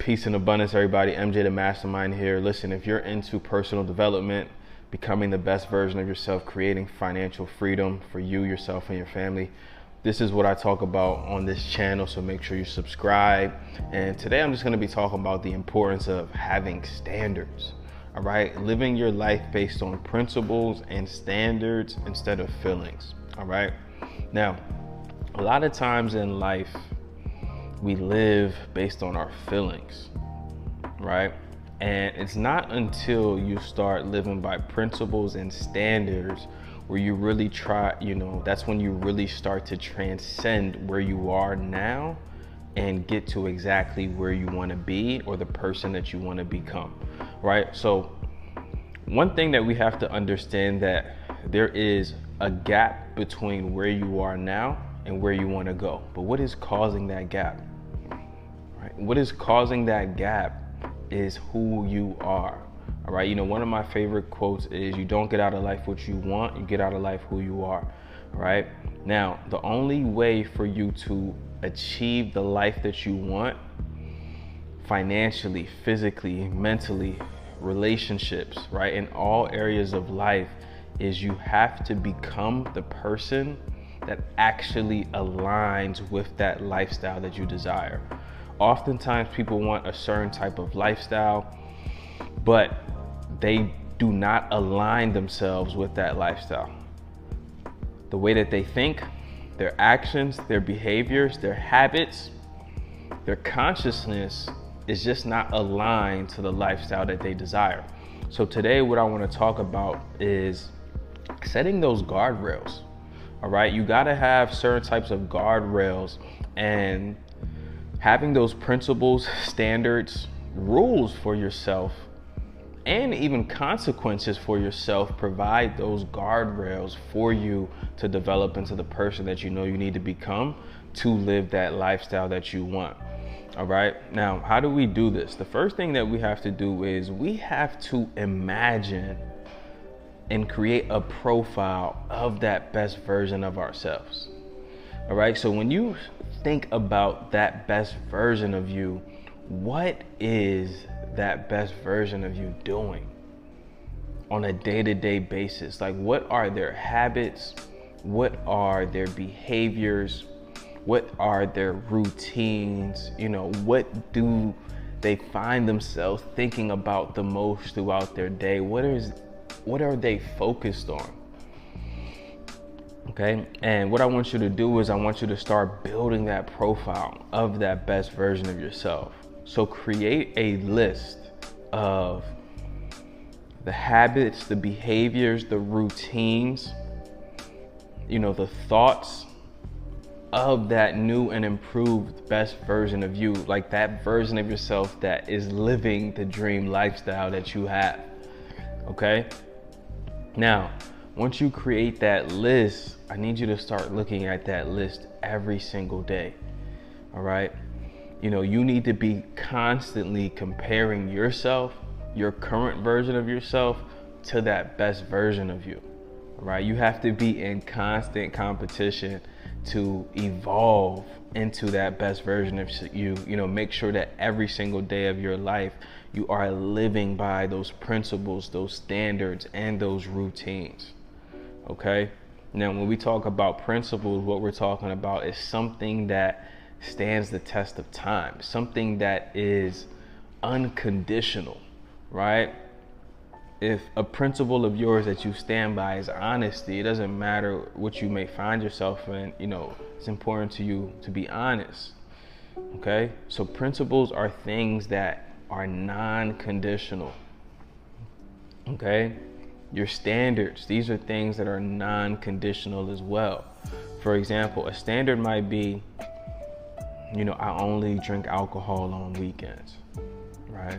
Peace and abundance, everybody. MJ the Mastermind here. Listen, if you're into personal development, becoming the best version of yourself, creating financial freedom for you, yourself, and your family, this is what I talk about on this channel, so make sure you subscribe. And today I'm just going to be talking about the importance of having standards. All right, living your life based on principles and standards instead of feelings. All right, now a lot of times in life we live based on our feelings, right? And it's not until you start living by principles and standards where you really try, that's when you really start to transcend where you are now and get to exactly where you want to be or the person that you want to become, right? So one thing that we have to understand, that there is a gap between where you are now and where you want to go. But what is causing that gap? Right? What is causing that gap is who you are. All right. One of my favorite quotes is, you don't get out of life what you want, you get out of life who you are. Right. Now, the only way for you to achieve the life that you want, financially, physically, mentally, relationships, right, in all areas of life, is you have to become the person that actually aligns with that lifestyle that you desire. Oftentimes people want a certain type of lifestyle, but they do not align themselves with that lifestyle. The way that they think, their actions, their behaviors, their habits, their consciousness is just not aligned to the lifestyle that they desire. So today what I want to talk about is setting those guardrails. All right, you got to have certain types of guardrails, and having those principles, standards, rules for yourself, and even consequences for yourself provide those guardrails for you to develop into the person that you know you need to become to live that lifestyle that you want. All right, now how do we do this? The first thing that we have to do is we have to imagine and create a profile of that best version of ourselves. All right, so when you think about that best version of you, what is that best version of you doing on a day-to-day basis? Like, what are their habits? What are their behaviors? What are their routines? What do they find themselves thinking about the most throughout their day? What are they focused on? Okay, and what I want you to do is I want you to start building that profile of that best version of yourself. So create a list of the habits, the behaviors, the routines, the thoughts of that new and improved best version of you, like that version of yourself that is living the dream lifestyle that you have. Okay, now once you create that list, I need you to start looking at that list every single day. All right, you need to be constantly comparing yourself, your current version of yourself, to that best version of you. All right, you have to be in constant competition to evolve into that best version of you. Make sure that every single day of your life you are living by those principles, those standards, and those routines. Okay, now when we talk about principles, what we're talking about is something that stands the test of time, something that is unconditional, right? If a principle of yours that you stand by is honesty, it doesn't matter what you may find yourself in, it's important to you to be honest. Okay, so principles are things that are non-conditional. Okay, your standards, these are things that are non-conditional as well. For example, a standard might be, I only drink alcohol on weekends, right?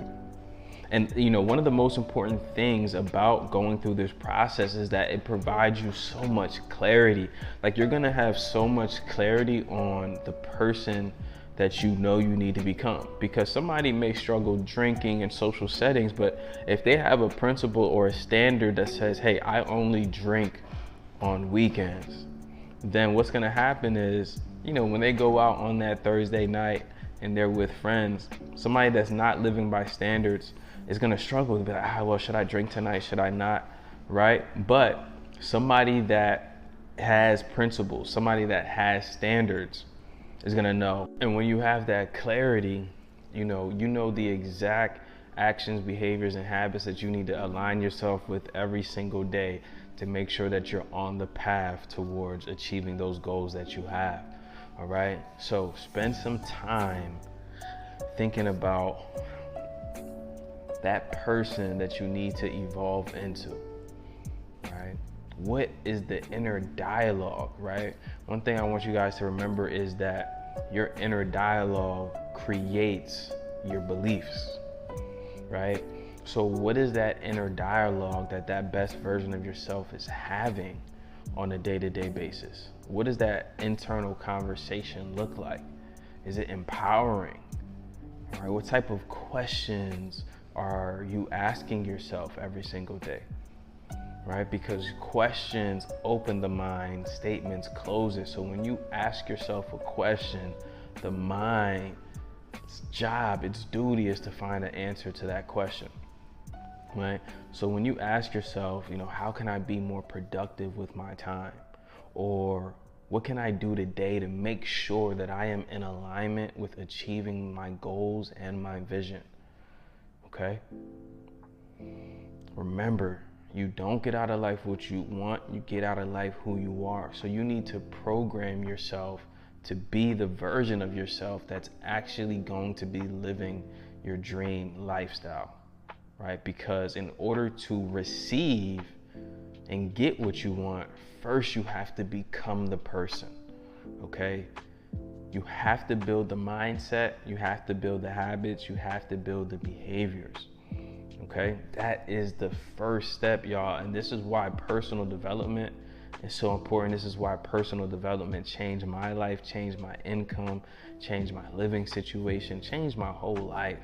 And one of the most important things about going through this process is that it provides you so much clarity. Like, you're gonna have so much clarity on the person that you need to become, because somebody may struggle drinking in social settings, but if they have a principle or a standard that says, hey, I only drink on weekends, then what's gonna happen is, when they go out on that Thursday night and they're with friends, somebody that's not living by standards is gonna struggle to be like, well, should I drink tonight? Should I not? Right? But somebody that has principles, somebody that has standards is gonna know. And when you have that clarity, you know the exact actions, behaviors, and habits that you need to align yourself with every single day to make sure that you're on the path towards achieving those goals that you have. All right, so spend some time thinking about that person that you need to evolve into, right? What is the inner dialogue, right? One thing I want you guys to remember is that your inner dialogue creates your beliefs, right? So what is that inner dialogue that best version of yourself is having on a day-to-day basis? What does that internal conversation look like? Is it empowering? All right, what type of questions are you asking yourself every single day? Right? Because questions open the mind, statements close it. So when you ask yourself a question, the mind's job, its duty is to find an answer to that question. Right? So when you ask yourself, how can I be more productive with my time? Or what can I do today to make sure that I am in alignment with achieving my goals and my vision? Okay? Remember, you don't get out of life what you want, you get out of life who you are. So you need to program yourself to be the version of yourself that's actually going to be living your dream lifestyle. Right? Because in order to receive and get what you want, first you have to become the person, okay? You have to build the mindset, you have to build the habits, you have to build the behaviors, okay? That is the first step, y'all, and this is why personal development is so important. This is why personal development changed my life, changed my income, changed my living situation, changed my whole life.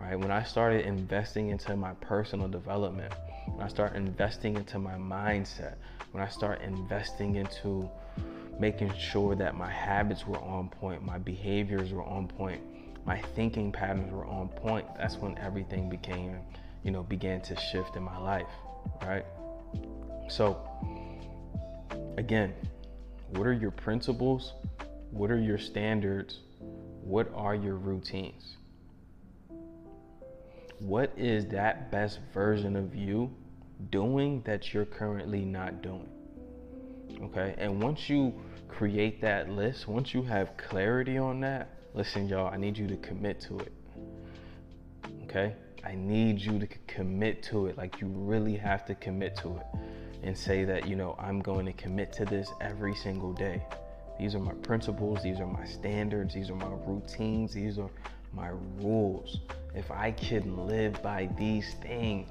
Right? When I started investing into my personal development, when I started investing into my mindset, when I started investing into making sure that my habits were on point, my behaviors were on point, my thinking patterns were on point, that's when everything began to shift in my life, right? So, again, what are your principles? What are your standards? What are your routines? What is that best version of you doing that you're currently not doing? Okay, and once you create that list, once you have clarity on that, listen, y'all, I need you to commit to it. Okay, I need you to commit to it. Like, you really have to commit to it and say that, I'm going to commit to this every single day. These are my principles, these are my standards, these are my routines, these are my rules. If I can live by these things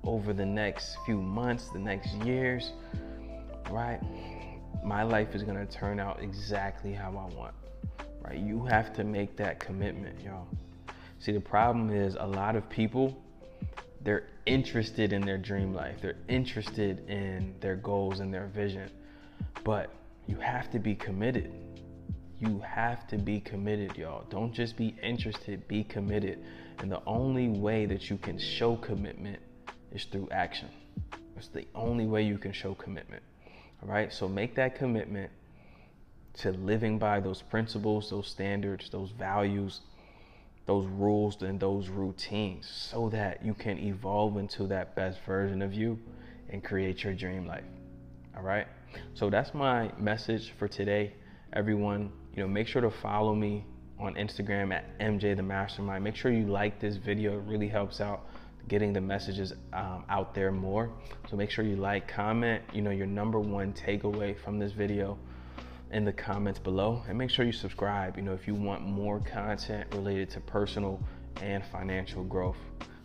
over the next few months, the next years, right, my life is gonna turn out exactly how I want, right? You have to make that commitment, y'all. See, the problem is a lot of people, they're interested in their dream life. They're interested in their goals and their vision, but you have to be committed. You have to be committed, y'all. Don't just be interested, be committed. And the only way that you can show commitment is through action. It's the only way you can show commitment. All right, so make that commitment to living by those principles, those standards, those values, those rules, and those routines, so that you can evolve into that best version of you and create your dream life. All right, so that's my message for today, everyone. Make sure to follow me on Instagram at MJ the Mastermind. Make sure you like this video. It really helps out getting the messages out there more. So make sure you like, comment, your number one takeaway from this video in the comments below, and make sure you subscribe, if you want more content related to personal and financial growth.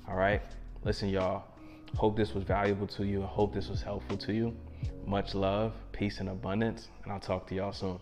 All right, listen, y'all, hope this was valuable to you. I hope this was helpful to you. Much love, peace, and abundance, and I'll talk to y'all soon.